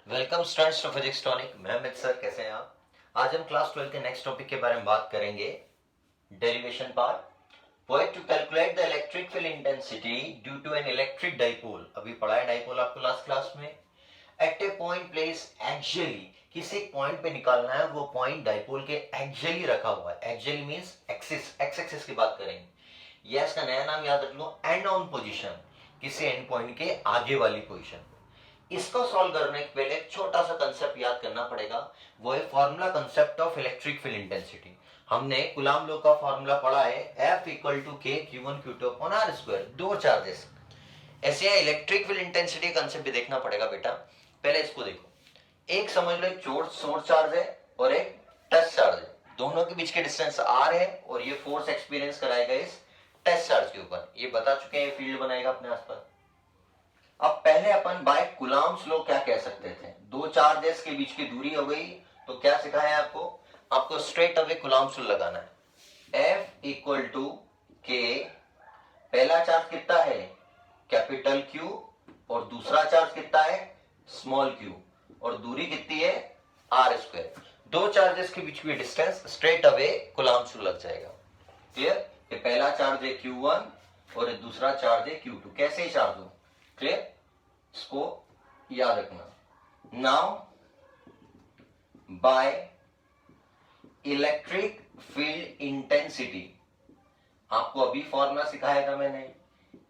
Welcome students to physics tonic. मैं Amit sir, कैसे हैं आप? आज हम क्लास 12 के नेक्स्ट टॉपिक के बारे में बात करेंगे, derivation part. Point to calculate the electric field intensity due to an electric dipole. अभी पढ़ा है डाइपोल आपको लास्ट क्लास में। At a point placed axially, किसी एक पॉइंट पे निकालना है, वो पॉइंट डाइपोल के एक्सियली रखा हुआ है। Axially means axis, x axis की बात करेंगे। ये इसका नया नाम याद रख लो, एंड ऑन पोजीशन, किसी एंड पॉइंट के आगे वाली पोजीशन। इसको सॉल्व करने के पहले एक छोटा सा कंसेप्ट याद करना पड़ेगा, वो है formula concept of electric field intensity. हमने कूलॉम लॉ का फॉर्मूला पढ़ा है, F इक्वल टू के Q1 Q2 upon R square, दो चार्जेस। ऐसे इलेक्ट्रिक फील्ड इंटेंसिटी कंसेप्ट भी देखना पड़ेगा बेटा। पहले इसको देखो, एक समझ लो, एक सोर्स चार्ज है और एक टच चार्ज है, दोनों के बीच के डिस्टेंस R है और ये फोर्स एक्सपीरियंस कराएगा इस टच चार्ज के ऊपर। ये बता चुके हैं, फील्ड बनाएगा अपने आसपास। अब पहले अपन बाय कूलॉम्स लॉ क्या कह सकते थे, दो चार्जेस के बीच की दूरी हो गई, तो क्या सिखाया आपको? आपको स्ट्रेट अवे कूलॉम्स लॉ लगाना है। F इक्वल टू के, पहला चार्ज कितना है कैपिटल Q और दूसरा चार्ज कितना है स्मॉल q, और दूरी कितनी है R स्क्वायर। दो चार्जेस के बीच की distance straight away Coulomb's law लग जाएगा। क्लियर? ये पहला चार्ज है Q1 और दूसरा चार्ज है Q2, कैसे ही चार्ज हो। क्लियर? इसको याद रखना। Now by electric field intensity, आपको अभी फॉर्मूला सिखाया था मैंने,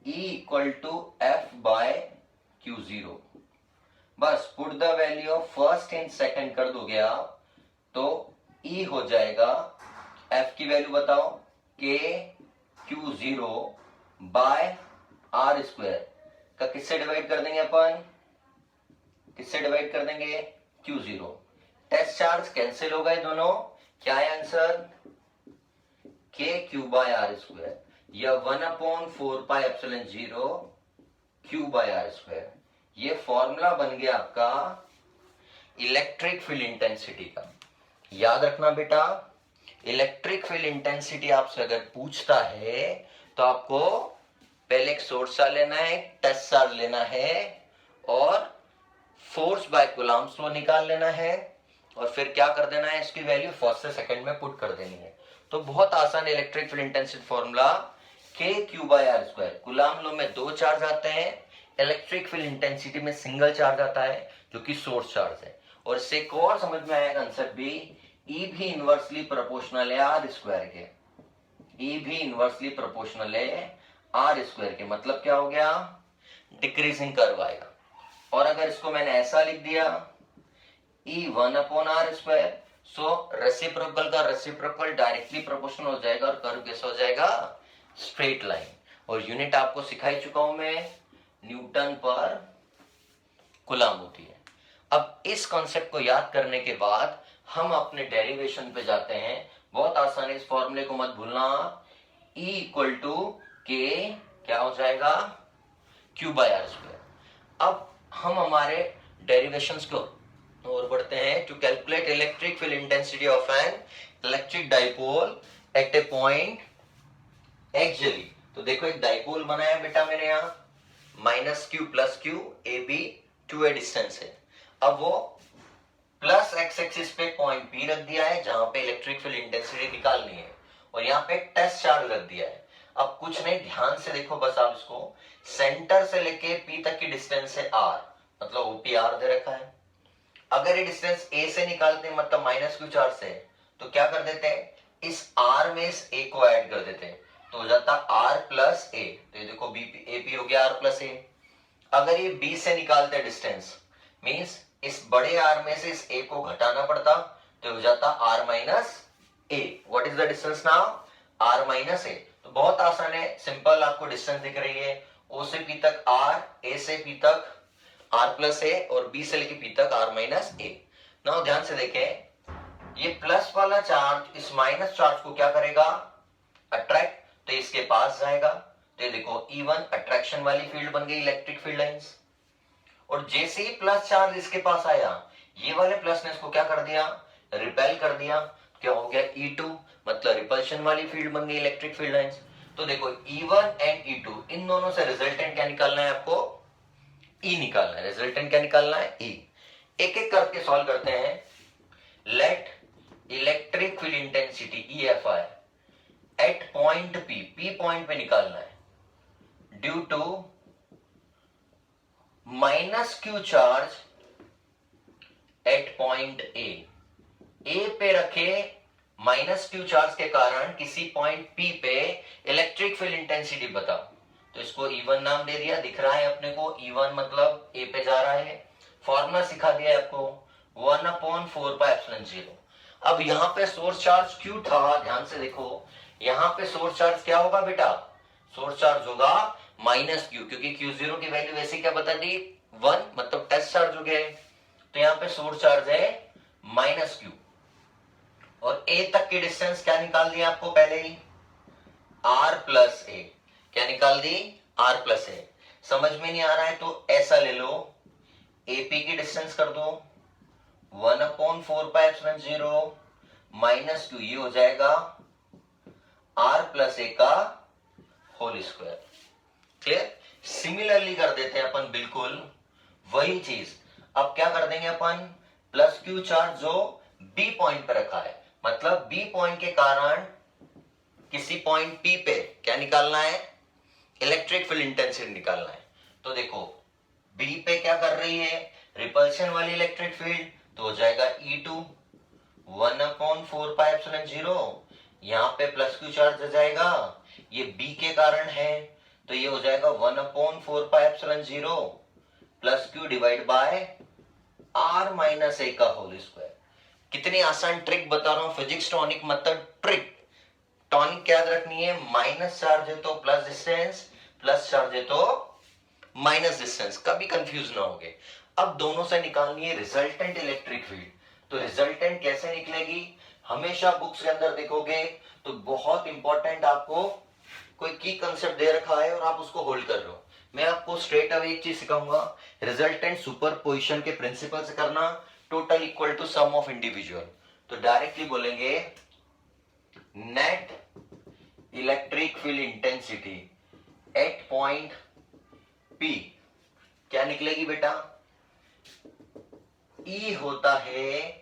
E equal to F by Q0। बस put the value of first and second कर दोगे आप, तो E हो जाएगा, F की वैल्यू बताओ, K Q0 bye R square का किससे डिवाइड कर देंगे अपन, किससे डिवाइड कर देंगे Q0। टेस्ट चार्ज कैंसिल हो गए दोनों, क्या है answer? K Q by R square, या 1/4πε0 Q बाय R स्क्वायर। ये फॉर्मूला बन गया आपका इलेक्ट्रिक फील्ड इंटेंसिटी का। याद रखना बेटा, इलेक्ट्रिक फील्ड इंटेंसिटी आपसे अगर पूछता है तो आपको पहले एक सोर्स चार्ज लेना है, एक टच चार्ज लेना है, और फोर्स बाय कूलॉम्स लॉ निकाल लेना है, और फिर क्या कर देना है, इसकी वैल्यू फर्स्ट से सेकंड में पुट कर देनी है। तो बहुत आसान इलेक्ट्रिक फील्ड इंटेंसिटी फॉर्मूला के Q by R square. Coulomb law में दो चार्ज आते हैं, इलेक्ट्रिक फील्ड इंटेंसिटी में सिंगल चार्ज आता है जो कि सोर्स चार्ज है। और इससे एक और समझ में आया कंसेप्ट भी, ई भी इनवर्सली प्रोपोर्शनल है आर स्क्वायर के। ई भी इनवर्सली प्रोपोर्शनल है आर स्क्वायर के, मतलब क्या हो गया, डिक्रीजिंग कर्व आएगा। और अगर इसको मैंने ऐसा लिख दिया, E 1/r स्क्वायर, सो रेसिप्रोकल का रेसिप्रोकल डायरेक्टली प्रोपोर्शनल हो जाएगा और कर्व कैसा हो जाएगा, स्ट्रेट लाइन। और यूनिट आपको सिखा ही चुका हूं मैं, न्यूटन पर कूलॉम होती है। अब इस कॉन्सेप्ट को याद करने के बाद हम अपने डेरिवेशन पे जाते हैं। बहुत आसानी, इस फॉर्मूले को मत भूलना, E इक्वल टू के क्या हो जाएगा, Q बाय आर स्क्वायर। अब हम हमारे डेरिवेशंस को और बढ़ते हैं। To calculate electric field intensity of an electric dipole at a point axially. तो देखो एक डाइपोल बनाया बेटा मैंने यहां, -q plus q, A B to A distance है। अब वो प्लस एक्स एक्सिस पे पॉइंट P रख दिया है जहां पे इलेक्ट्रिक फील्ड इंटेंसिटी निकालनी है, और यहाँ पे टेस्ट चार्ज रख दिया है। अब कुछ नहीं, ध्यान से देखो बस आप इसको, सेंटर से लेके P तक की डिस्टेंस है R, मतलब OP R दे रखा है। अगर ये डिस्टेंस A से निकालते हैं, मतलब -q चार्ज से, तो क्या कर देते हैं, इस R में इस A को ऐड कर देते हैं, तो हो जाता R प्लस A। तो ये देखो AP हो गया R प्लस A। अगर ये B से निकालते हैं डिस्टेंस, मींस इस बड़े R में से इस A को घटाना पड़ता, तो हो जाता R minus A। What is the distance now, R minus A। तो बहुत आसान है, सिंपल, आपको डिस्टेंस दिख रही है, O से P तक R, A से P तक R प्लस A, और B से लेके P तक R माइनस A। नाउ ध्यान से देखें, ये प्लस वाला चार्ज इस माइनस चार्ज को क्या करेगा, अट्रैक्ट, तो इसके पास जाएगा। तो ये देखो E1 अट्रैक्शन वाली फील्ड बन गई, इलेक्ट्रिक फील्ड लाइंस। और जैसे ही प्लस चार्ज इसके पास आया, ये वाले प्लस ने इसको क्या कर दिया, रिपेल कर दिया। क्या हो गया, E2, मतलब रिपल्शन वाली फील्ड बन गई, इलेक्ट्रिक फील्ड लाइंस। तो देखो E1 एंड E2, इन दोनों से रिजल्टेंट क्या निकालना है आपको, E निकालना है। रिजल्टेंट क्या निकालना है, E। एक एक करके सॉल्व करते हैं. Let electric field intensity EFI at point P point पे निकालना है, due to minus Q charge at point A पे रखे माइनस क्यू चार्ज के कारण किसी पॉइंट P पे इलेक्ट्रिक फील्ड इंटेंसिटी बताओ. तो इसको E1 नाम दे दिया, दिख रहा है अपने को E1 मतलब A पे जा रहा है. फॉर्मूला सिखा दिया है आपको 1/4πε0. अब यहाँ पे सोर्स चार्ज Q था, ध्यान से देखो यहाँ पे सोर्स चार्ज क्या होगा बेटा, सोर्स चार्ज होगा माइनस Q, क्योंकि Q0 की वैल्यू वैसे क्या बता दी 1, मतलब टेस्ट चार्ज हो गया. तो यहाँ पे सोर्स चार्ज है माइनस Q और A तक की डिस्टेंस क्या निकाल दी आपको पहले ही, R प्लस A. क्या निकाल दी, R प्लस A. समझ में नहीं आ रहा है तो ऐसा ले लो, AP की डिस्टेंस कर दो 1/4πε0 माइनस Q, ये हो जाएगा R प्लस A का होल स्क्वायर. क्लियर. सिमिलरली कर देते हैं अपन बिल्कुल वही चीज. अब क्या कर देंगे अपन, प्लस Q चार्ज जो B पॉइंट पे रखा है, मतलब B पॉइंट के कारण किसी पॉइंट P पे क्या निकालना है, इलेक्ट्रिक फील्ड इंटेंसिटी निकालना है. तो देखो B पे क्या कर रही है, रिपल्शन वाली इलेक्ट्रिक फील्ड, तो हो जाएगा E2 1/4πε0. यहां पे प्लस Q चार्ज आ जाएगा, ये B के कारण है, तो ये हो जाएगा 1/4πε0 plus Q divide by R minus A का होल स्क्वायर. कितनी आसान ट्रिक बता रहा हूं, फिजिक्स टॉनिक मतलब ट्रिक. टॉनिक याद रखनी है, माइनस चार्ज है तो प्लस डिस्टेंस, प्लस चार्ज है तो माइनस डिस्टेंस, कभी कंफ्यूज ना होगे. अब दोनों से निकालनी है रिजल्टेंट इलेक्ट्रिक फील्ड. तो रिजल्टेंट कैसे निकलेगी, हमेशा बुक्स के अंदर देखोगे तो बहुत इंपॉर्टेंट आपको कोई की कंसेप्ट दे रखा है और आप उसको होल्ड कर रहे हो. मैं आपको स्ट्रेट अवे एक चीज सिखाऊंगा, रिजल्टेंट सुपरपोजिशन के प्रिंसिपल से करना, total equal to sum of individual. तो डायरेक्टली बोलेंगे net electric field intensity at point P क्या निकलेगी बेटा, E होता है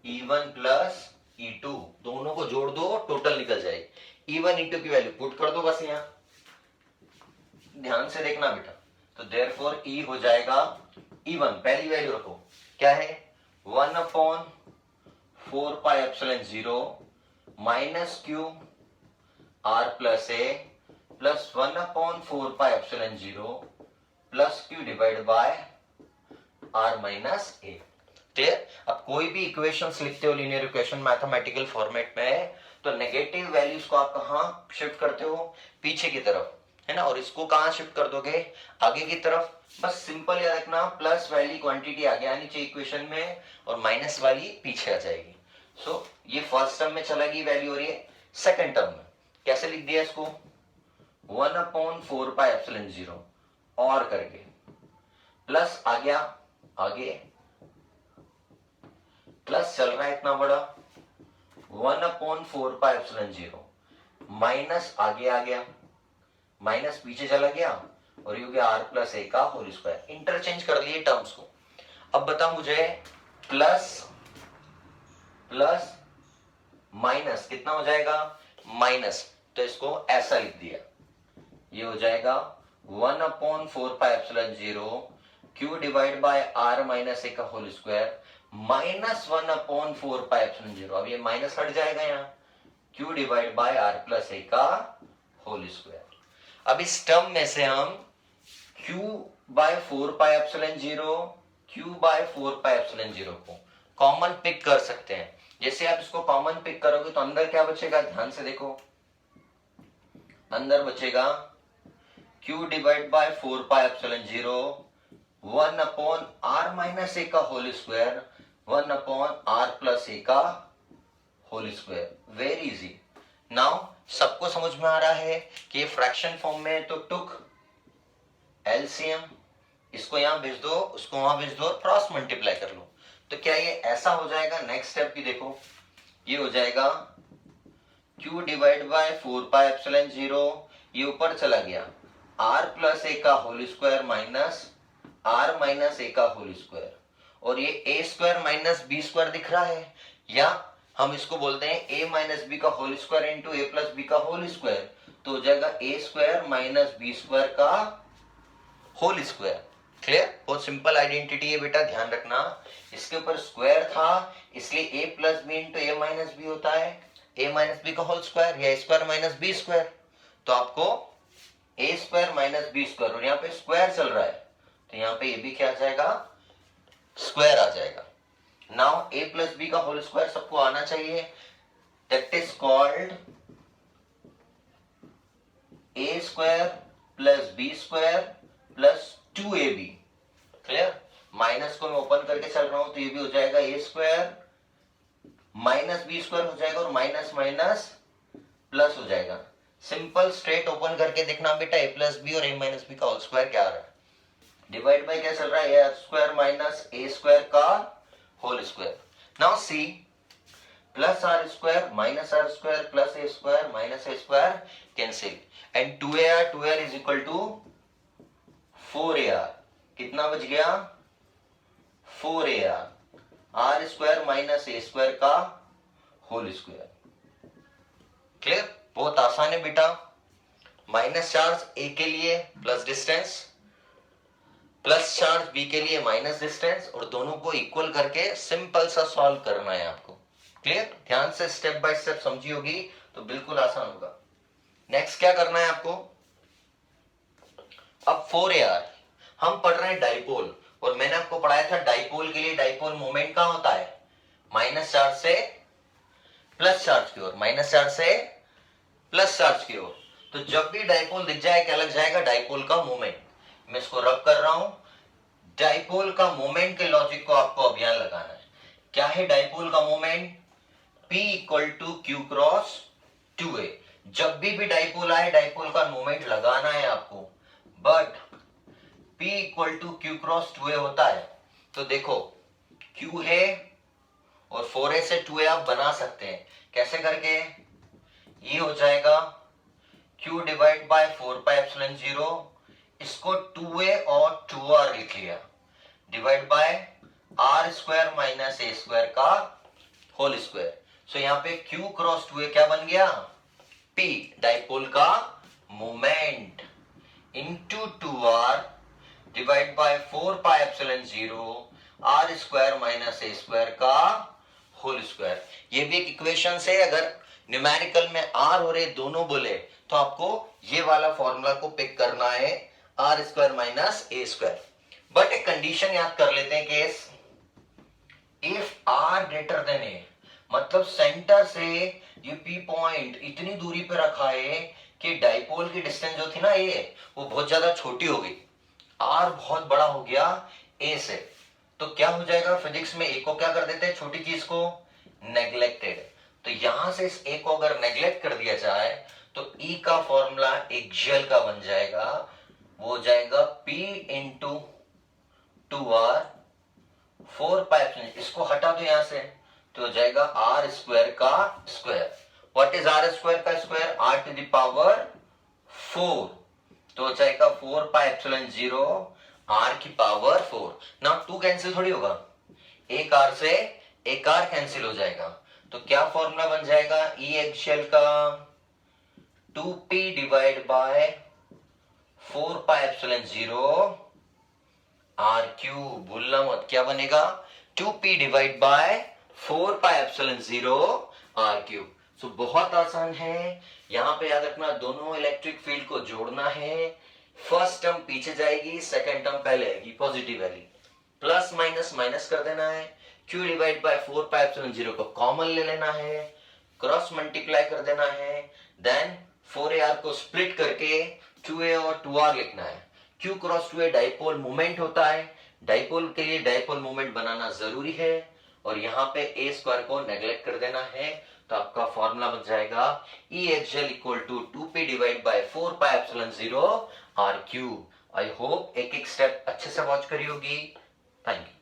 E1 प्लस E2, दोनों को जोड़ दो टोटल निकल जाएगी. E1 E2 की वैल्यू पुट कर दो बस, यहां ध्यान से देखना बेटा. तो देयरफॉर E हो जाएगा E1, पहली वैल्यू रखो क्या है 1/4πε0 minus Q R plus A plus 1/4πε0 plus Q divide by R minus A. Clear. अब कोई भी इक्वेशंस लिखते हो लीनियर इक्वेशन मैथमेटिकल फॉर्मेट में, तो नेगेटिव वैल्यूज को आप कहां शिफ्ट करते हो, पीछे की तरफ, है ना, और इसको कहां शिफ्ट कर दोगे, आगे की तरफ. बस सिंपल याद रखना, प्लस वाली क्वांटिटी आगे आनी चाहिए इक्वेशन में और माइनस वाली पीछे आ जाएगी. सो ये फर्स्ट टर्म में चला गई वैल्यू, और ये सेकंड टर्म में कैसे लिख दिया इसको 1/4πε0 और करके प्लस आ गया, आगे प्लस चल रहा है इतना बड़ा 1/4πε0 माइनस आगे आ गया, माइनस पीछे चला गया और ये हो गया R प्लस A का होल स्क्वायर. इंटरचेंज कर लिए टर्म्स को. अब बता मुझे प्लस प्लस माइनस कितना हो जाएगा, माइनस, तो इसको ऐसा लिख दिया, ये हो जाएगा 1/4πε0 Q divide by R minus A का होल स्क्वायर माइनस 1/4πε0. अब ये माइनस हट जाएगा यहाँ, Q divide by R plus A का होल स्क्वायर. अब इस टर्म में से हम Q/4πε0 Q/4πε0 को कॉमन पिक कर सकते हैं. जैसे आप इसको कॉमन पिक करोगे तो अंदर क्या बचेगा, ध्यान से देखो, अंदर बचेगा Q divide by 4πε0 1/R minus A का whole square 1/R plus A का whole square. Very easy. Now सबको समझ में आ रहा है कि ये फ्रैक्शन फॉर्म में है, तो टुक एलसीएम, इसको यहां भेज दो, उसको वहां भेज दो, क्रॉस मल्टीप्लाई कर लो. तो क्या ये ऐसा हो जाएगा, नेक्स्ट स्टेप भी देखो, ये हो जाएगा Q डिवाइड बाय 4πε0, ये ऊपर चला गया R प्लस A का whole square minus R minus A का होल स्क्वायर, और ये A square minus B square दिख रहा है, या हम इसको बोलते हैं ए माइनस बी का whole square into A plus B का होल स्क्वायर, तो हो जाएगा A square minus B square का होल स्क्वायर। क्लियर? बहुत सिंपल आइडेंटिटी है बेटा, ध्यान रखना। इसके ऊपर स्क्वायर था इसलिए A plus B into A minus B होता है ए माइनस बी का होल स्क्वायर, या ए स्क्वायर माइनस बी स्क्वायर। तो आपको ए स्क्वायर माइनस बी स्क्वायर, और यहाँ पे स्क्वायर चल रहा है तो यहाँ पे ये भी क्या आ जाएगा, स्क्वायर आ जाएगा। नाउ ए प्लस बी का होल स्क्वायर सबको आना चाहिए, that is called A square plus B square plus 2ab। Clear? Minus को मैं ओपन करके चल रहा हूं तो ये भी हो जाएगा A square minus B square हो जाएगा, और माइनस माइनस प्लस हो जाएगा। सिंपल स्ट्रेट ओपन करके देखना बेटा, ए प्लस बी और ए माइनस बी का होल स्क्वायर क्या आ रहा है। डिवाइड बाय क्या चल रहा है, A square minus A square का whole square. Now see, plus R square minus R square plus A square minus A square cancel, and 2ar is equal to 4ar। कितना बच गया, 4ar, R square minus A square का whole square. Clear? बहुत आसान है बेटा। Minus charge A के लिए plus distance, plus charge B के लिए माइनस डिस्टेंस, और दोनों को इक्वल करके सिंपल सा सॉल्व करना है आपको। क्लियर? ध्यान से स्टेप बाय स्टेप समझी होगी तो बिल्कुल आसान होगा। नेक्स्ट क्या करना है आपको, अब 4ar हम पढ़ रहे हैं डाइपोल, और मैंने आपको पढ़ाया था डाइपोल के लिए डाइपोल मोमेंट कहां होता है, माइनस चार्ज से प्लस चार्ज की ओर, माइनस चार्ज से प्लस चार्ज की ओर। तो जब भी डाइपोल दिख जाए क्या लग जाएगा, डाइपोल का मोमेंट। मैं इसको रब कर रहा हूं, डाइपोल का मोमेंट के लॉजिक को आपको अब यहां लगाना है। क्या है डाइपोल का moment, P equal to Q cross 2a। जब भी डाइपोल आए डाइपोल का मोमेंट लगाना है आपको, but P equal to Q cross 2a होता है। तो देखो Q है और 4a से 2a आप बना सकते हैं, कैसे करके, ये हो जाएगा Q divide by 4 pi epsilon 0, इसको 2a और 2r लिख लिया, divide by R square minus A square का होल स्क्वायर। सो यहाँ पे Q क्रॉस 2a क्या बन गया, P डाइपोल का moment into 2r divide by 4 pi epsilon 0 R square minus A square का होल स्क्वायर। ये भी एक इक्वेशन से, अगर न्यूमेरिकल में आर और ए दोनों बोले तो आपको ये वाला फॉर्मूला को पिक करना है, R square minus A square. But एक कंडीशन याद कर लेते हैं, case if R greater than A, मतलब सेंटर से ये पी पॉइंट इतनी दूरी पे रखा है कि डाइपोल की डिस्टेंस जो थी ना ए, वो बहुत ज्यादा छोटी हो गई, आर बहुत बड़ा हो गया ए से। तो क्या हो जाएगा, फिजिक्स में ए को क्या कर देते हैं, छोटी चीज को नेग्लेक्टेड। तो यहां से इस ए को अगर नेग्लेक्ट कर दिया जाए तो ई का फॉर्मूला एक जेल का बन जाएगा, वो हो जाएगा P इंटू 2r 4 पाई, इसको हटा दो यहां से तो हो जाएगा आर स्क्वायर का square. What is R square का square, r to the power 4, तो हो जाएगा 4 पाई एप्सिलॉन 0 r की पावर 4। नाउ 2 कैंसिल थोड़ी होगा, एक r से एक r कैंसिल हो जाएगा, तो क्या फॉर्मूला बन जाएगा, ई एक्सियल का 2p divide by 4 pi epsilon 0 R cube. भूलना मत, क्या बनेगा, 2p divide by 4 pi epsilon 0 R cube. So बहुत आसान है, यहां पे याद रखना दोनों इलेक्ट्रिक फील्ड को जोड़ना है। फर्स्ट टर्म पीछे जाएगी, सेकेंड टर्म पहले आएगी, पॉजिटिव वाली, प्लस माइनस माइनस कर देना है, q divide by 4 pi epsilon 0 को कॉमन ले लेना है, क्रॉस मल्टीप्लाई कर देना है, देन 4ar को स्प्लिट करके 2a और 2r लिखना है। q cross 2a dipole moment होता है, डाइपोल के लिए डाइपोल मोमेंट बनाना जरूरी है, और यहाँ पे a स्क्वायर को नेग्लेक्ट कर देना है। तो आपका फॉर्मूला बन जाएगा E axial equal to 2p divide by 4 pi epsilon 0 r cube. I hope एक एक स्टेप अच्छे से वॉच करी होगी। Thank you.